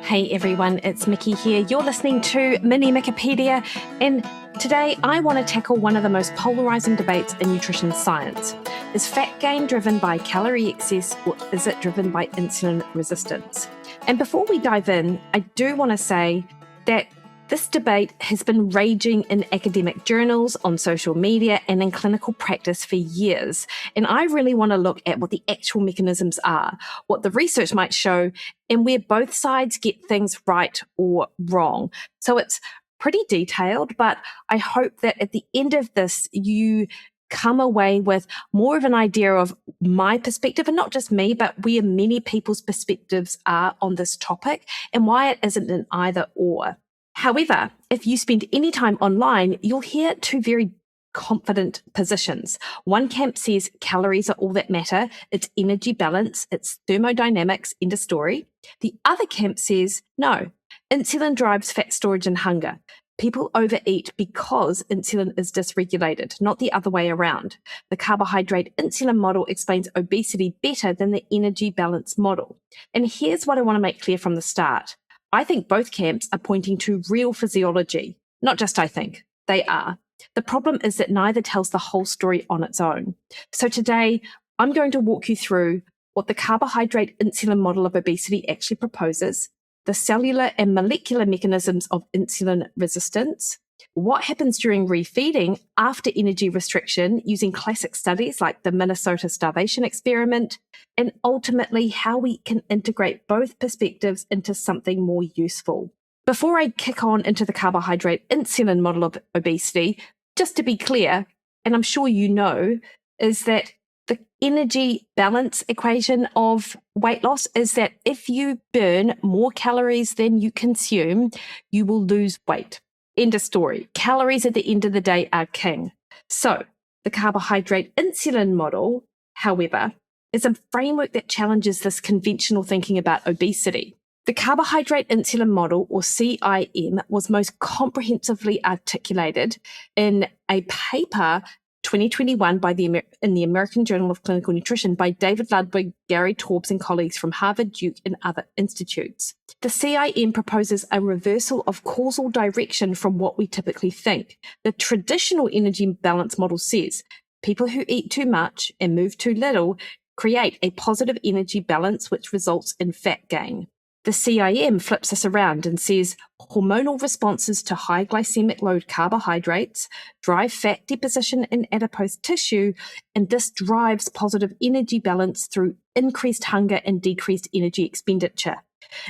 Hey everyone, it's Mikki here. You're listening to Mini Micropedia, and today I want to tackle one of the most polarizing debates in nutrition science. Is fat gain driven by calorie excess, or is it driven by insulin resistance? And before we dive in, I do want to say that this debate has been raging in academic journals, on social media, and in clinical practice for years. And I really want to look at what the actual mechanisms are, what the research might show, and where both sides get things right or wrong. So it's pretty detailed, but I hope that at the end of this, you come away with more of an idea of my perspective, and not just me, but where many people's perspectives are on this topic and why it isn't an either or. However, if you spend any time online, you'll hear two very confident positions. One camp says calories are all that matter, it's energy balance, it's thermodynamics, end of story. The other camp says no, insulin drives fat storage and hunger. People overeat because insulin is dysregulated, not the other way around. The carbohydrate insulin model explains obesity better than the energy balance model. And here's what I want to make clear from the start. I think both camps are pointing to real physiology. Not just I think, they are. The problem is that neither tells the whole story on its own. So today, I'm going to walk you through what the carbohydrate insulin model of obesity actually proposes, the cellular and molecular mechanisms of insulin resistance, what happens during refeeding after energy restriction using classic studies like the Minnesota Starvation Experiment, and ultimately how we can integrate both perspectives into something more useful. Before I kick on into the carbohydrate insulin model of obesity, just to be clear, and I'm sure you know, is that the energy balance equation of weight loss is that if you burn more calories than you consume, you will lose weight. End of story. Calories at the end of the day are king. So the carbohydrate insulin model, however, is a framework that challenges this conventional thinking about obesity. The carbohydrate insulin model, or CIM, was most comprehensively articulated in a paper 2021 in the American Journal of Clinical Nutrition by David Ludwig, Gary Taubes and colleagues from Harvard, Duke, and other institutes. The CIM proposes a reversal of causal direction from what we typically think. The traditional energy balance model says people who eat too much and move too little create a positive energy balance, which results in fat gain. The CIM flips this around and says hormonal responses to high glycemic load carbohydrates drive fat deposition in adipose tissue, and this drives positive energy balance through increased hunger and decreased energy expenditure.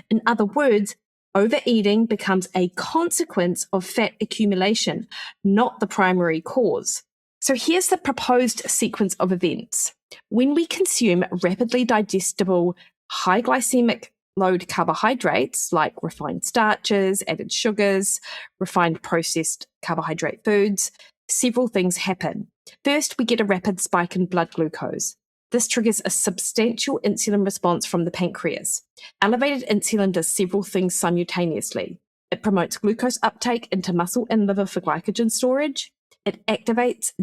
In other words, overeating becomes a consequence of fat accumulation, not the primary cause. So here's the proposed sequence of events. When we consume rapidly digestible, high glycemic load carbohydrates like refined starches, added sugars, refined processed carbohydrate foods, several things happen. First, we get a rapid spike in blood glucose. This triggers a substantial insulin response from the pancreas. Elevated insulin does several things simultaneously. It promotes glucose uptake into muscle and liver for glycogen storage. It activates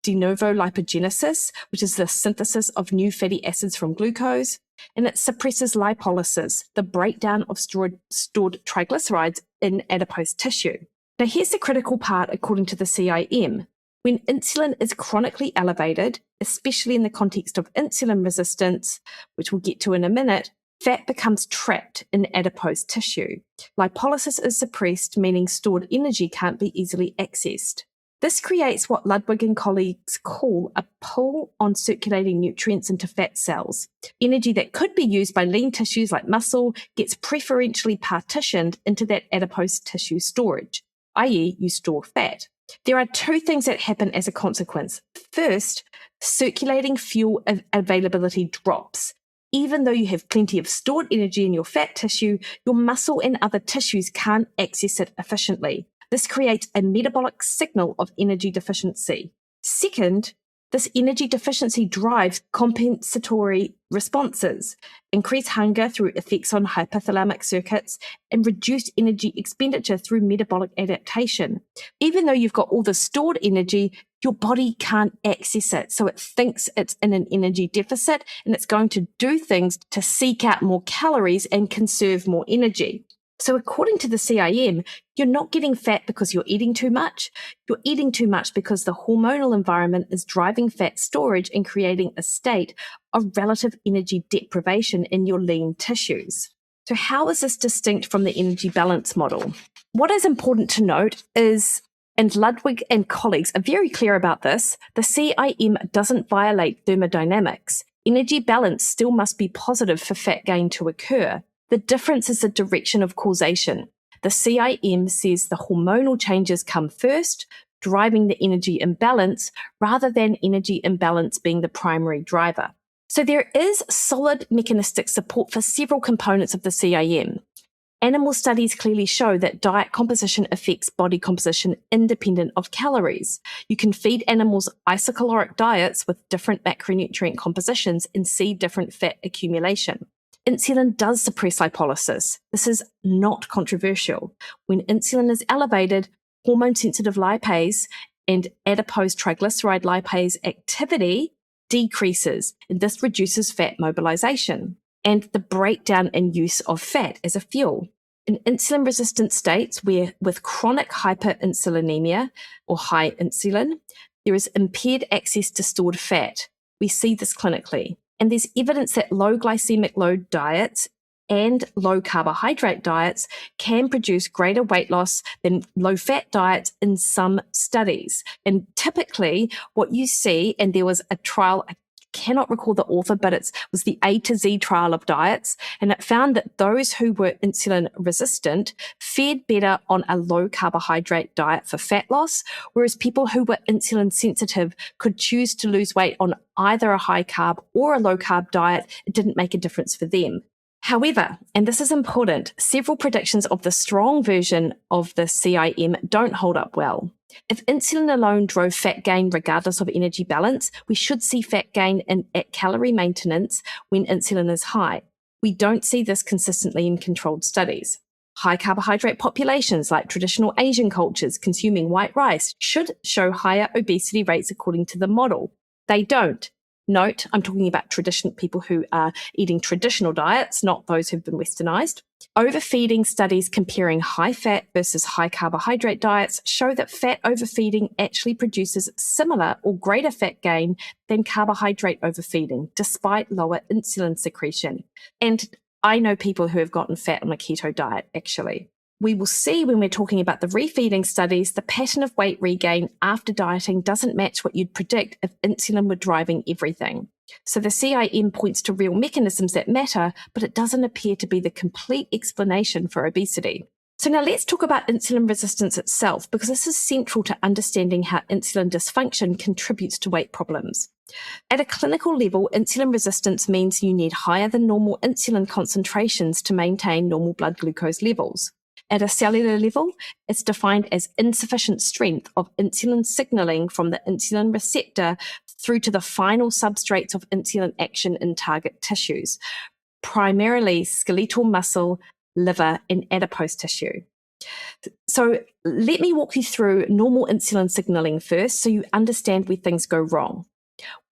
de novo lipogenesis, which is the synthesis of new fatty acids from glucose, and it suppresses lipolysis, the breakdown of stored triglycerides in adipose tissue. Now, here's the critical part according to the CIM. When insulin is chronically elevated, especially in the context of insulin resistance, which we'll get to in a minute, fat becomes trapped in adipose tissue. Lipolysis is suppressed, meaning stored energy can't be easily accessed. This creates what Ludwig and colleagues call a pull on circulating nutrients into fat cells. Energy that could be used by lean tissues like muscle gets preferentially partitioned into that adipose tissue storage, i.e. you store fat. There are two things that happen as a consequence. First, circulating fuel availability drops. Even though you have plenty of stored energy in your fat tissue, your muscle and other tissues can't access it efficiently. This creates a metabolic signal of energy deficiency. Second, this energy deficiency drives compensatory responses, increased hunger through effects on hypothalamic circuits, and reduced energy expenditure through metabolic adaptation. Even though you've got all the stored energy, your body can't access it. So it thinks it's in an energy deficit, and it's going to do things to seek out more calories and conserve more energy. So according to the CIM, you're not getting fat because you're eating too much. You're eating too much because the hormonal environment is driving fat storage and creating a state of relative energy deprivation in your lean tissues. So how is this distinct from the energy balance model? What is important to note is, and Ludwig and colleagues are very clear about this, the CIM doesn't violate thermodynamics. Energy balance still must be positive for fat gain to occur. The difference is the direction of causation. The CIM says the hormonal changes come first, driving the energy imbalance, rather than energy imbalance being the primary driver. So there is solid mechanistic support for several components of the CIM. Animal studies clearly show that diet composition affects body composition independent of calories. You can feed animals isocaloric diets with different macronutrient compositions and see different fat accumulation. Insulin does suppress lipolysis. This is not controversial. When insulin is elevated, hormone-sensitive lipase and adipose triglyceride lipase activity decreases, and this reduces fat mobilization and the breakdown and use of fat as a fuel. In insulin-resistant states where with chronic hyperinsulinemia or high insulin, there is impaired access to stored fat. We see this clinically. And there's evidence that low glycemic load diets and low carbohydrate diets can produce greater weight loss than low fat diets in some studies. And typically what you see, and there was a trial, I cannot recall the author, but it was the A to Z trial of diets, and it found that those who were insulin resistant fared better on a low carbohydrate diet for fat loss, whereas people who were insulin sensitive could choose to lose weight on either a high carb or a low carb diet. It didn't make a difference for them. However, and this is important, several predictions of the strong version of the CIM don't hold up well. If insulin alone drove fat gain regardless of energy balance, we should see fat gain at calorie maintenance when insulin is high. We don't see this consistently in controlled studies. High carbohydrate populations like traditional Asian cultures consuming white rice should show higher obesity rates according to the model. They don't. Note, I'm talking about people who are eating traditional diets, not those who've been westernized. Overfeeding studies comparing high fat versus high carbohydrate diets show that fat overfeeding actually produces similar or greater fat gain than carbohydrate overfeeding, despite lower insulin secretion. And I know people who have gotten fat on a keto diet, actually. We will see when we're talking about the refeeding studies, the pattern of weight regain after dieting doesn't match what you'd predict if insulin were driving everything. So the CIM points to real mechanisms that matter, but it doesn't appear to be the complete explanation for obesity. So now let's talk about insulin resistance itself, because this is central to understanding how insulin dysfunction contributes to weight problems. At a clinical level, insulin resistance means you need higher than normal insulin concentrations to maintain normal blood glucose levels. At a cellular level, it's defined as insufficient strength of insulin signaling from the insulin receptor through to the final substrates of insulin action in target tissues, primarily skeletal muscle, liver, and adipose tissue. So let me walk you through normal insulin signaling first so you understand where things go wrong.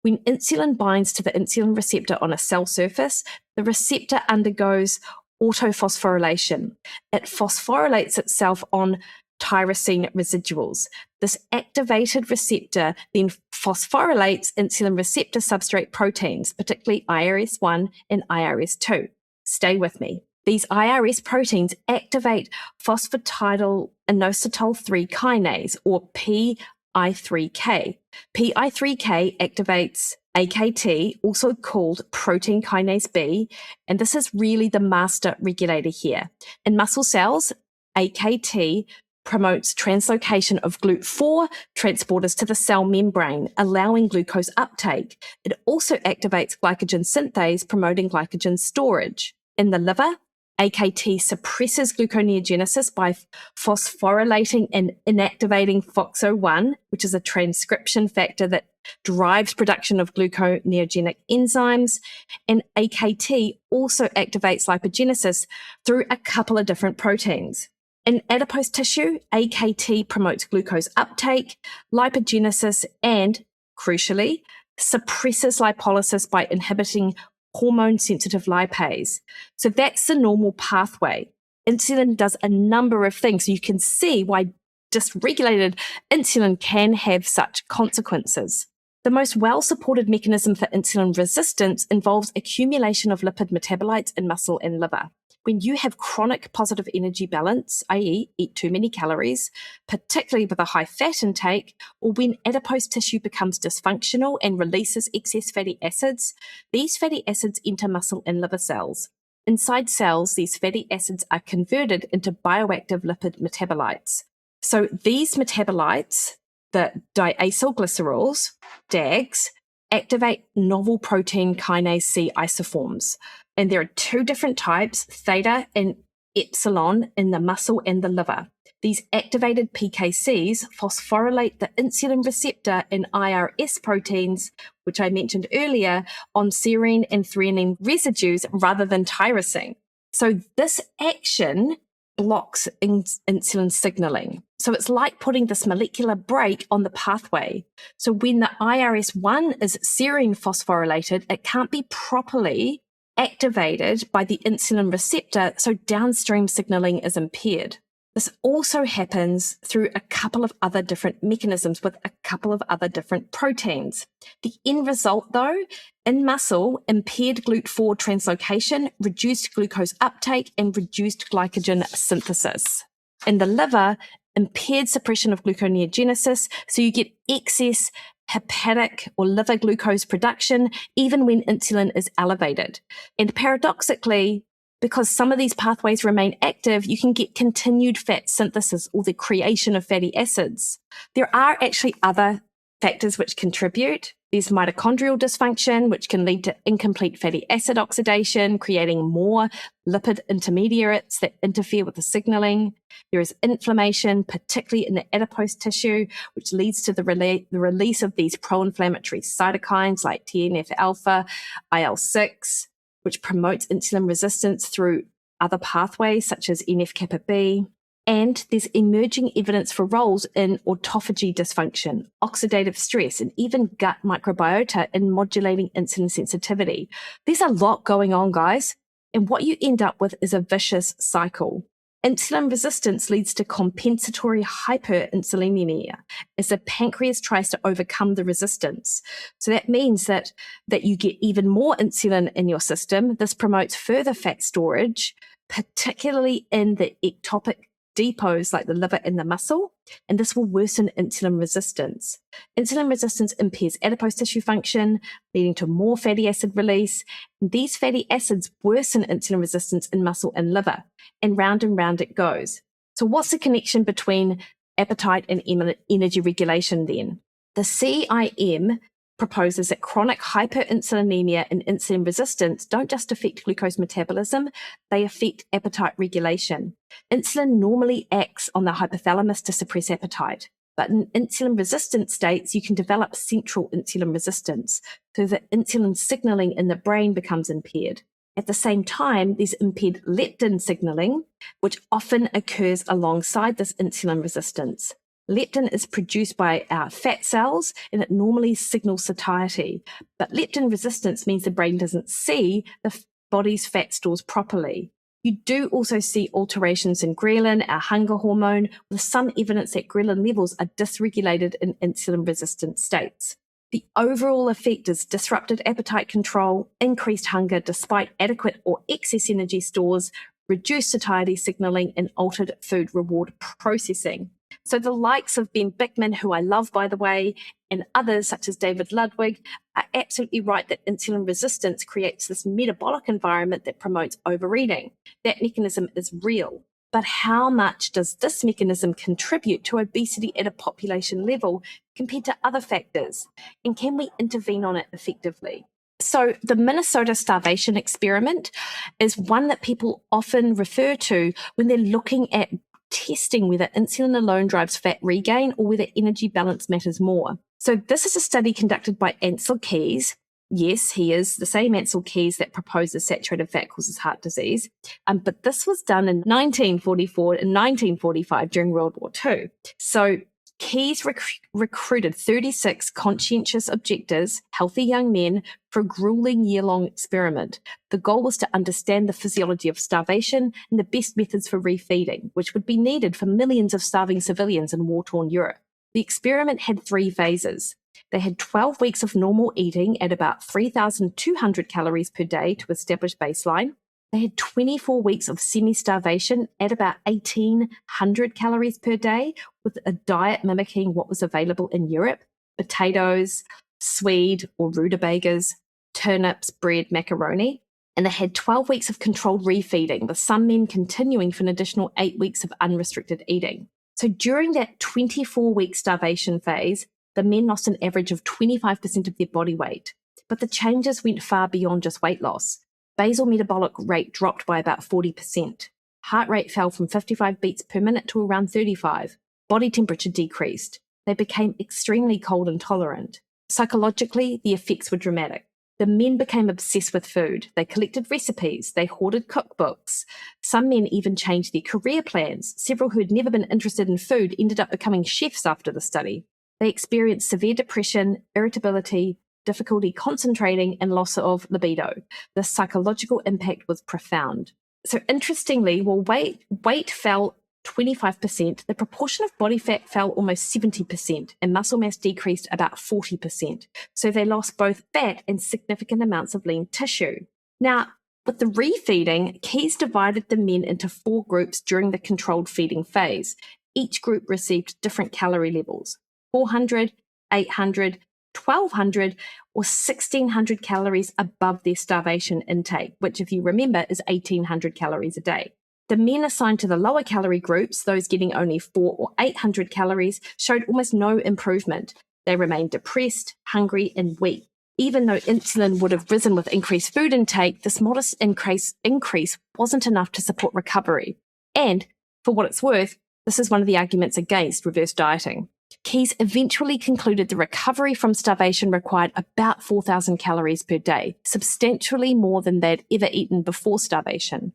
When insulin binds to the insulin receptor on a cell surface, the receptor undergoes autophosphorylation. It phosphorylates itself on tyrosine residuals. This activated receptor then phosphorylates insulin receptor substrate proteins, particularly IRS1 and IRS2. Stay with me. These IRS proteins activate phosphatidyl inositol 3 kinase, or PI3K. PI3K activates AKT, also called protein kinase B, and this is really the master regulator here. In muscle cells, AKT promotes translocation of GLUT4 transporters to the cell membrane, allowing glucose uptake. It also activates glycogen synthase, promoting glycogen storage. In the liver, AKT suppresses gluconeogenesis by phosphorylating and inactivating FOXO1, which is a transcription factor that drives production of gluconeogenic enzymes. And AKT also activates lipogenesis through a couple of different proteins. In adipose tissue, AKT promotes glucose uptake, lipogenesis, and, crucially, suppresses lipolysis by inhibiting hormone-sensitive lipase. So that's the normal pathway. insulin does a number of things. So you can see why dysregulated insulin can have such consequences. The most well-supported mechanism for insulin resistance involves accumulation of lipid metabolites in muscle and liver. When you have chronic positive energy balance, i.e. eat too many calories, particularly with a high fat intake, or when adipose tissue becomes dysfunctional and releases excess fatty acids, these fatty acids enter muscle and liver cells. Inside cells, these fatty acids are converted into bioactive lipid metabolites. So these metabolites, the diacylglycerols, DAGs, activate novel protein kinase C isoforms. And there are two different types, theta and epsilon, in the muscle and the liver. These activated PKCs phosphorylate the insulin receptor and IRS proteins, which I mentioned earlier, on serine and threonine residues rather than tyrosine. So this action blocks insulin signaling. So it's like putting this molecular brake on the pathway. So when the IRS1 is serine phosphorylated, it can't be properly activated by the insulin receptor, so downstream signaling is impaired. This also happens through a couple of other different mechanisms with a couple of other different proteins. The end result, though, in muscle, impaired GLUT4 translocation, reduced glucose uptake, and reduced glycogen synthesis. In the liver, impaired suppression of gluconeogenesis, so you get excess hepatic or liver glucose production, even when insulin is elevated. And paradoxically, because some of these pathways remain active, you can get continued fat synthesis or the creation of fatty acids. There are actually other factors which contribute. There's mitochondrial dysfunction, which can lead to incomplete fatty acid oxidation, creating more lipid intermediates that interfere with the signaling. There is inflammation, particularly in the adipose tissue, which leads to the release of these pro-inflammatory cytokines like TNF-alpha, IL-6, which promotes insulin resistance through other pathways such as NF-kappa B. And there's emerging evidence for roles in autophagy dysfunction, oxidative stress, and even gut microbiota in modulating insulin sensitivity. There's a lot going on, guys. And what you end up with is a vicious cycle. Insulin resistance leads to compensatory hyperinsulinemia as the pancreas tries to overcome the resistance. So that means that you get even more insulin in your system. This promotes further fat storage, particularly in the ectopic depots like the liver and the muscle, and this will worsen insulin resistance. Insulin resistance impairs adipose tissue function, leading to more fatty acid release. And these fatty acids worsen insulin resistance in muscle and liver, and round it goes. So what's the connection between appetite and energy regulation then? The CIM proposes that chronic hyperinsulinemia and insulin resistance don't just affect glucose metabolism, they affect appetite regulation. Insulin normally acts on the hypothalamus to suppress appetite, but in insulin-resistant states, you can develop central insulin resistance, so that insulin signaling in the brain becomes impaired. At the same time, there's impaired leptin signaling, which often occurs alongside this insulin resistance. Leptin is produced by our fat cells, and it normally signals satiety. But leptin resistance means the brain doesn't see the body's fat stores properly. You do also see alterations in ghrelin, our hunger hormone, with some evidence that ghrelin levels are dysregulated in insulin-resistant states. The overall effect is disrupted appetite control, increased hunger despite adequate or excess energy stores, reduced satiety signaling, and altered food reward processing. So the likes of Ben Bickman, who I love, by the way, and others such as David Ludwig are absolutely right that insulin resistance creates this metabolic environment that promotes overeating. That mechanism is real. But how much does this mechanism contribute to obesity at a population level compared to other factors? And can we intervene on it effectively? So the Minnesota Starvation Experiment is one that people often refer to when they're looking at testing whether insulin alone drives fat regain or whether energy balance matters more. So this is a study conducted by Ancel Keys. Yes, he is the same Ancel Keys that proposes saturated fat causes heart disease. But this was done in 1944 and 1945 during World War II. So Keyes recruited 36 conscientious objectors, healthy young men, for a grueling year-long experiment. The goal was to understand the physiology of starvation and the best methods for refeeding, which would be needed for millions of starving civilians in war-torn Europe. The experiment had 3 phases. They had 12 weeks of normal eating at about 3,200 calories per day to establish baseline. They had 24 weeks of semi-starvation at about 1,800 calories per day, with a diet mimicking what was available in Europe: potatoes, swede or rutabagas, turnips, bread, macaroni. And they had 12 weeks of controlled refeeding, with some men continuing for an additional 8 weeks of unrestricted eating. So during that 24-week starvation phase, the men lost an average of 25% of their body weight. But the changes went far beyond just weight loss. Basal metabolic rate dropped by about 40%. Heart rate fell from 55 beats per minute to around 35. Body temperature decreased. They became extremely cold intolerant. Psychologically, the effects were dramatic. The men became obsessed with food. They collected recipes. They hoarded cookbooks. Some men even changed their career plans. Several who had never been interested in food ended up becoming chefs after the study. They experienced severe depression, irritability, difficulty concentrating, and loss of libido. The psychological impact was profound. So interestingly, while weight fell 25%, the proportion of body fat fell almost 70%, and muscle mass decreased about 40%. So they lost both fat and significant amounts of lean tissue. Now, with the refeeding, Keyes divided the men into 4 groups during the controlled feeding phase. Each group received different calorie levels: 400, 800, 1,200 or 1,600 calories above their starvation intake, which, if you remember, is 1,800 calories a day. The men assigned to the lower calorie groups, those getting only 400 or 800 calories, showed almost no improvement. They remained depressed, hungry, and weak. Even though insulin would have risen with increased food intake, this modest increase wasn't enough to support recovery. And, for what it's worth, this is one of the arguments against reverse dieting. Keyes eventually concluded the recovery from starvation required about 4,000 calories per day, substantially more than they'd ever eaten before starvation.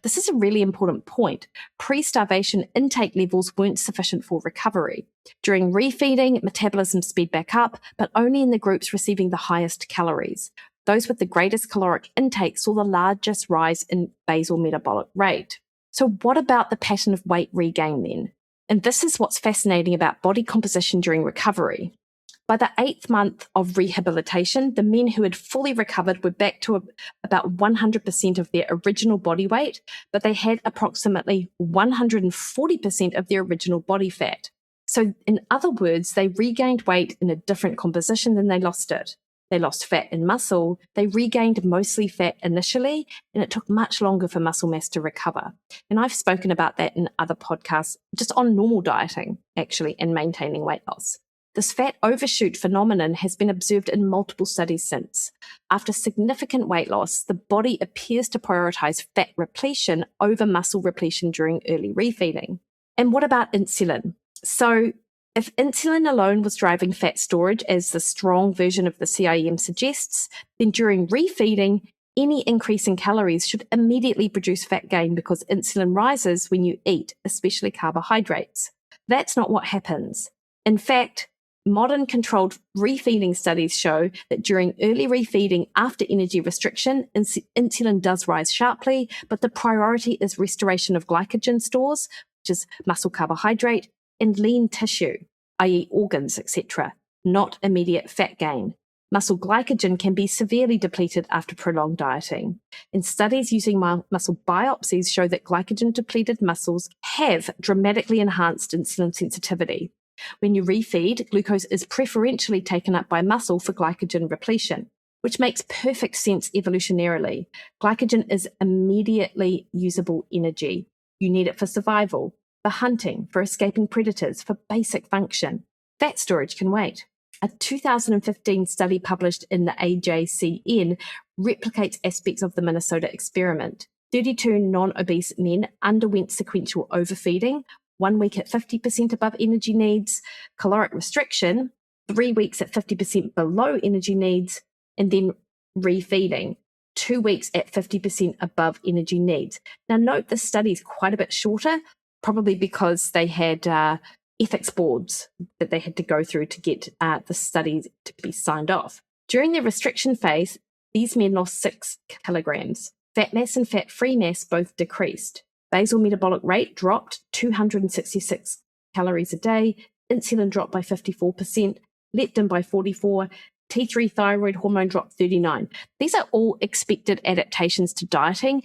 This is a really important point. Pre-starvation intake levels weren't sufficient for recovery. During refeeding, metabolism sped back up, but only in the groups receiving the highest calories. Those with the greatest caloric intake saw the largest rise in basal metabolic rate. So what about the pattern of weight regain then? And this is what's fascinating about body composition during recovery. By the 8th month of rehabilitation, the men who had fully recovered were back to about 100% of their original body weight, but they had approximately 140% of their original body fat. So in other words, they regained weight in a different composition than they lost it. They lost fat and muscle. They regained mostly fat initially, and it took much longer for muscle mass to recover. And I've spoken about that in other podcasts, just on normal dieting, actually, and maintaining weight loss. This fat overshoot phenomenon has been observed in multiple studies since. After significant weight loss, the body appears to prioritize fat repletion over muscle repletion during early refeeding. And what about insulin? So, if insulin alone was driving fat storage, as the strong version of the CIM suggests, then during refeeding, any increase in calories should immediately produce fat gain because insulin rises when you eat, especially carbohydrates. That's not what happens. In fact, modern controlled refeeding studies show that during early refeeding after energy restriction, insulin does rise sharply, but the priority is restoration of glycogen stores, which is muscle carbohydrate, and lean tissue, i.e. organs, etc., not immediate fat gain. Muscle glycogen can be severely depleted after prolonged dieting. And studies using muscle biopsies show that glycogen-depleted muscles have dramatically enhanced insulin sensitivity. When you refeed, glucose is preferentially taken up by muscle for glycogen repletion, which makes perfect sense evolutionarily. Glycogen is immediately usable energy. You need it for survival, for hunting, for escaping predators, for basic function. Fat storage can wait. A 2015 study published in the AJCN replicates aspects of the Minnesota experiment. 32 non-obese men underwent sequential overfeeding, 1 week at 50% above energy needs, caloric restriction, 3 weeks at 50% below energy needs, and then refeeding, 2 weeks at 50% above energy needs. Now note this study is quite a bit shorter, probably because they had ethics boards that they had to go through to get the study to be signed off. During the restriction phase, these men lost 6 kilograms. Fat mass and fat-free mass both decreased. Basal metabolic rate dropped 266 calories a day. Insulin dropped by 54%, leptin by 44%, T3 thyroid hormone dropped 39%. These are all expected adaptations to dieting.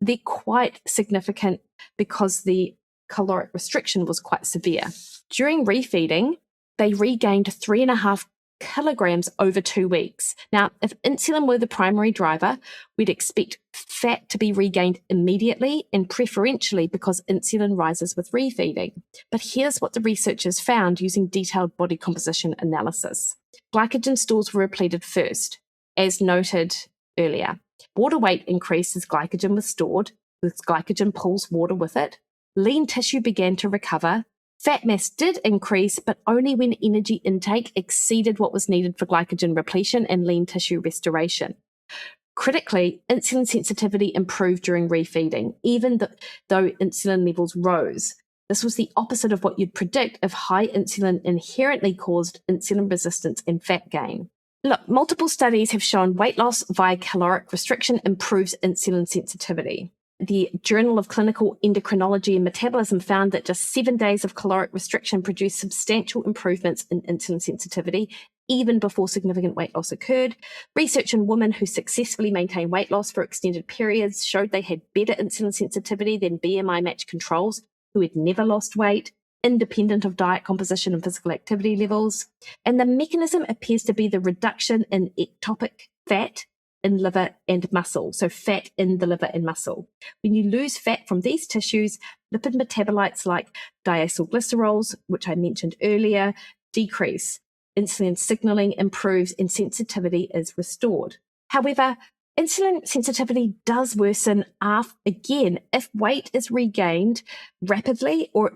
They're quite significant because the caloric restriction was quite severe. During refeeding, they regained 3.5 kilograms over 2 weeks. Now, if insulin were the primary driver, we'd expect fat to be regained immediately and preferentially because insulin rises with refeeding. But here's what the researchers found using detailed body composition analysis. Glycogen stores were repleted first, as noted earlier. Water weight increased as glycogen was stored, because glycogen pulls water with it. Lean tissue began to recover. Fat mass did increase, but only when energy intake exceeded what was needed for glycogen repletion and lean tissue restoration. Critically, insulin sensitivity improved during refeeding, even though insulin levels rose. This was the opposite of what you'd predict if high insulin inherently caused insulin resistance and fat gain. Look, multiple studies have shown weight loss via caloric restriction improves insulin sensitivity. The Journal of Clinical Endocrinology and Metabolism found that just 7 days of caloric restriction produced substantial improvements in insulin sensitivity, even before significant weight loss occurred. Research in women who successfully maintained weight loss for extended periods showed they had better insulin sensitivity than BMI-matched controls who had never lost weight, independent of diet composition and physical activity levels. And the mechanism appears to be the reduction in ectopic fat in liver and muscle, so fat in the liver and muscle. When you lose fat from these tissues, lipid metabolites like diacylglycerols, which I mentioned earlier, decrease. Insulin signaling improves and sensitivity is restored. However, insulin sensitivity does worsen again if weight is regained rapidly or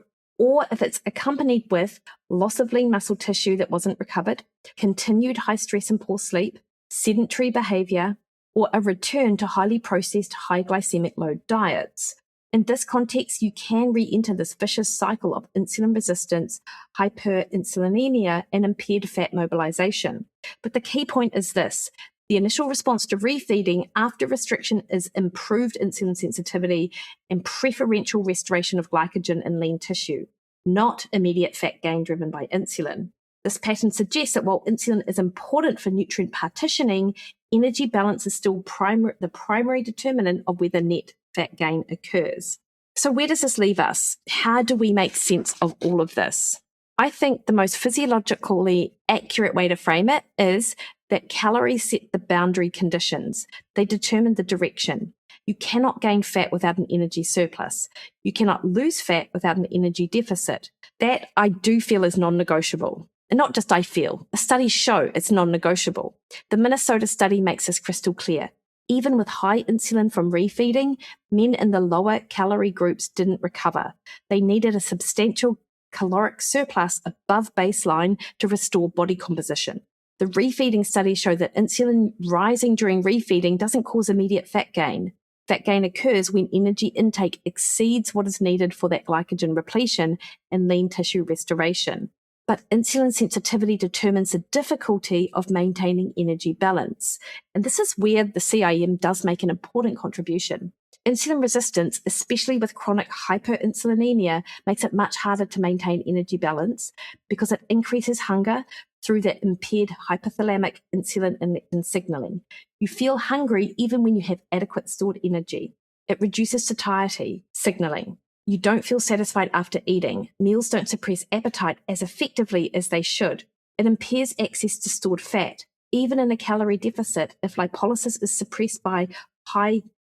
if it's accompanied with loss of lean muscle tissue that wasn't recovered, continued high stress and poor sleep, sedentary behavior, or a return to highly processed, high glycemic load diets. In this context, you can re-enter this vicious cycle of insulin resistance, hyperinsulinemia, and impaired fat mobilization. But the key point is this. The initial response to refeeding after restriction is improved insulin sensitivity and preferential restoration of glycogen in lean tissue, not immediate fat gain driven by insulin. This pattern suggests that while insulin is important for nutrient partitioning, energy balance is still the primary determinant of whether net fat gain occurs. So where does this leave us? How do we make sense of all of this? I think the most physiologically accurate way to frame it is that calories set the boundary conditions. They determine the direction. You cannot gain fat without an energy surplus. You cannot lose fat without an energy deficit. That I do feel is non-negotiable. And not just I feel, the studies show it's non-negotiable. The Minnesota study makes this crystal clear. Even with high insulin from refeeding, men in the lower calorie groups didn't recover. They needed a substantial caloric surplus above baseline to restore body composition. The refeeding studies show that insulin rising during refeeding doesn't cause immediate fat gain. Fat gain occurs when energy intake exceeds what is needed for that glycogen repletion and lean tissue restoration. But insulin sensitivity determines the difficulty of maintaining energy balance. And this is where the CIM does make an important contribution. Insulin resistance, especially with chronic hyperinsulinemia, makes it much harder to maintain energy balance because it increases hunger through the impaired hypothalamic insulin and leptin signaling. You feel hungry even when you have adequate stored energy. It reduces satiety signaling. You don't feel satisfied after eating. Meals don't suppress appetite as effectively as they should. It impairs access to stored fat. Even in a calorie deficit, if lipolysis is suppressed by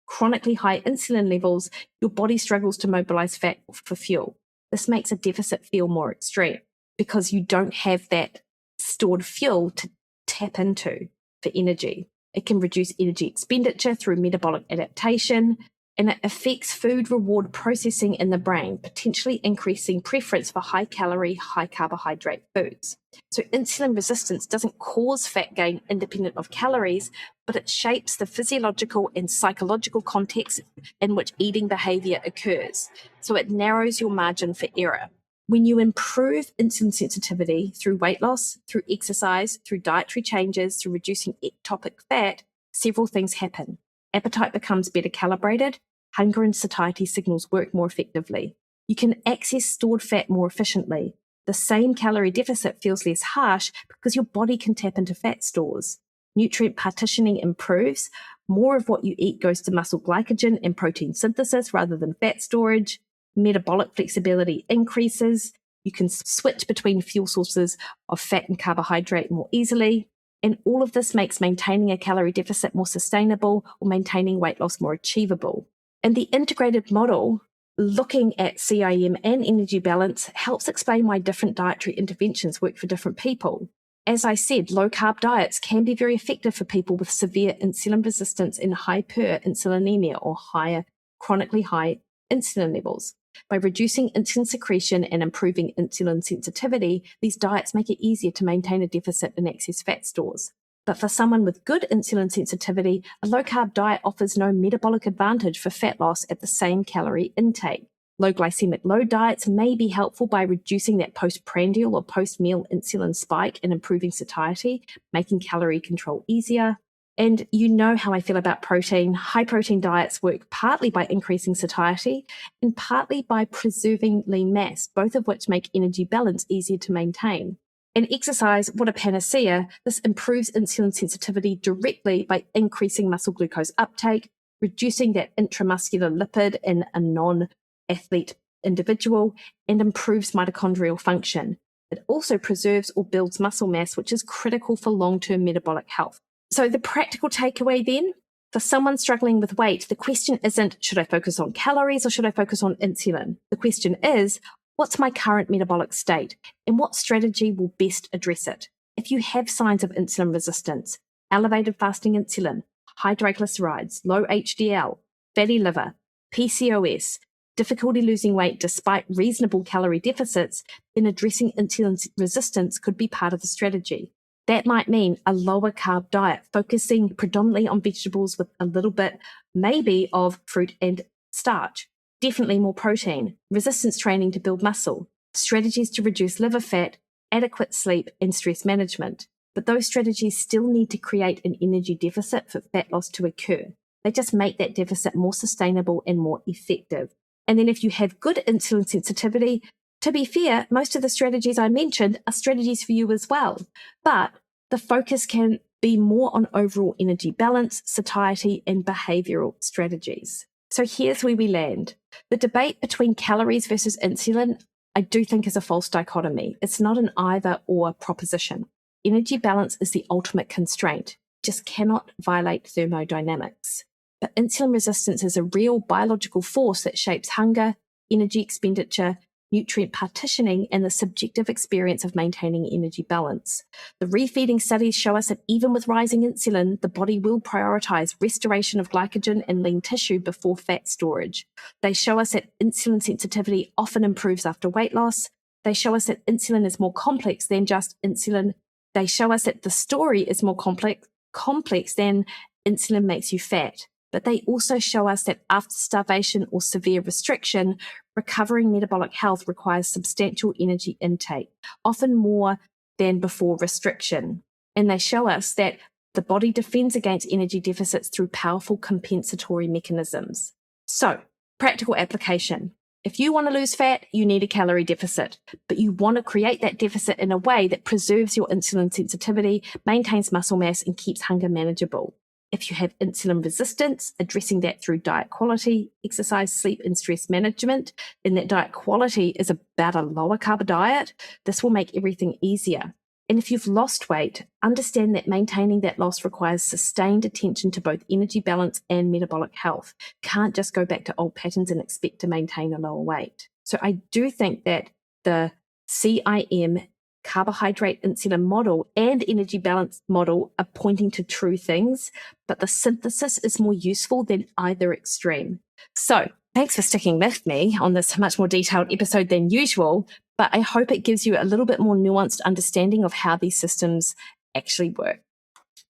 chronically high insulin levels, your body struggles to mobilize fat for fuel. This makes a deficit feel more extreme because you don't have that stored fuel to tap into for energy. It can reduce energy expenditure through metabolic adaptation, and it affects food reward processing in the brain, potentially increasing preference for high-calorie, high-carbohydrate foods. So insulin resistance doesn't cause fat gain independent of calories, but it shapes the physiological and psychological context in which eating behavior occurs. So it narrows your margin for error. When you improve insulin sensitivity through weight loss, through exercise, through dietary changes, through reducing ectopic fat, several things happen. Appetite becomes better calibrated, hunger and satiety signals work more effectively. You can access stored fat more efficiently. The same calorie deficit feels less harsh because your body can tap into fat stores. Nutrient partitioning improves. More of what you eat goes to muscle glycogen and protein synthesis rather than fat storage. Metabolic flexibility increases. You can switch between fuel sources of fat and carbohydrate more easily. And all of this makes maintaining a calorie deficit more sustainable or maintaining weight loss more achievable. And the integrated model, looking at CIM and energy balance, helps explain why different dietary interventions work for different people. As I said, low-carb diets can be very effective for people with severe insulin resistance and hyperinsulinemia or higher, chronically high insulin levels. By reducing insulin secretion and improving insulin sensitivity, these diets make it easier to maintain a deficit and access fat stores. But for someone with good insulin sensitivity, a low-carb diet offers no metabolic advantage for fat loss at the same calorie intake. Low glycemic load diets may be helpful by reducing that postprandial or post-meal insulin spike and improving satiety, making calorie control easier. And you know how I feel about protein. High-protein diets work partly by increasing satiety and partly by preserving lean mass, both of which make energy balance easier to maintain. In exercise, what a panacea, this improves insulin sensitivity directly by increasing muscle glucose uptake, reducing that intramuscular lipid in a non-athlete individual, and improves mitochondrial function. It also preserves or builds muscle mass, which is critical for long-term metabolic health. So the practical takeaway then, for someone struggling with weight, the question isn't, should I focus on calories or should I focus on insulin? The question is, what's my current metabolic state and what strategy will best address it? If you have signs of insulin resistance, elevated fasting insulin, high triglycerides, low HDL, fatty liver, PCOS, difficulty losing weight despite reasonable calorie deficits, then addressing insulin resistance could be part of the strategy. That might mean a lower carb diet, focusing predominantly on vegetables with a little bit, maybe, of fruit and starch. Definitely more protein, resistance training to build muscle, strategies to reduce liver fat, adequate sleep, and stress management. But those strategies still need to create an energy deficit for fat loss to occur. They just make that deficit more sustainable and more effective. And then if you have good insulin sensitivity, to be fair, most of the strategies I mentioned are strategies for you as well. But the focus can be more on overall energy balance, satiety, and behavioral strategies. So here's where we land. The debate between calories versus insulin, I do think, is a false dichotomy. It's not an either or proposition. Energy balance is the ultimate constraint. Just cannot violate thermodynamics. But insulin resistance is a real biological force that shapes hunger, energy expenditure, nutrient partitioning, and the subjective experience of maintaining energy balance. The refeeding studies show us that even with rising insulin, the body will prioritize restoration of glycogen and lean tissue before fat storage. They show us that insulin sensitivity often improves after weight loss. They show us that insulin is more complex than just insulin. They show us that the story is more complex than insulin makes you fat. But they also show us that after starvation or severe restriction, recovering metabolic health requires substantial energy intake, often more than before restriction. And they show us that the body defends against energy deficits through powerful compensatory mechanisms. So, practical application. If you want to lose fat, you need a calorie deficit, but you want to create that deficit in a way that preserves your insulin sensitivity, maintains muscle mass, and keeps hunger manageable. If you have insulin resistance, addressing that through diet quality, exercise, sleep, and stress management, and that diet quality is about a lower carb diet, this will make everything easier. And if you've lost weight, understand that maintaining that loss requires sustained attention to both energy balance and metabolic health. Can't just go back to old patterns and expect to maintain a lower weight. So I do think that the CIM carbohydrate insulin model and energy balance model are pointing to true things, but the synthesis is more useful than either extreme. So thanks for sticking with me on this much more detailed episode than usual, but I hope it gives you a little bit more nuanced understanding of how these systems actually work.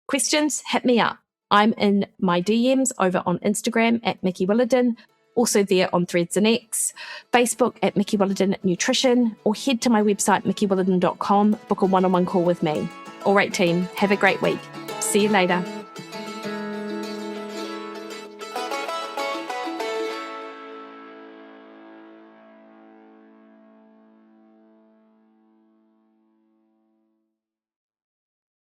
Questions? Hit me up. I'm in my DMs over on Instagram at Mikki Williden, Also there on Threads and X, Facebook at Mikki Williden Nutrition, or head to my website, MikkiWilliden.com, book a one-on-one call with me. All right, team, have a great week. See you later.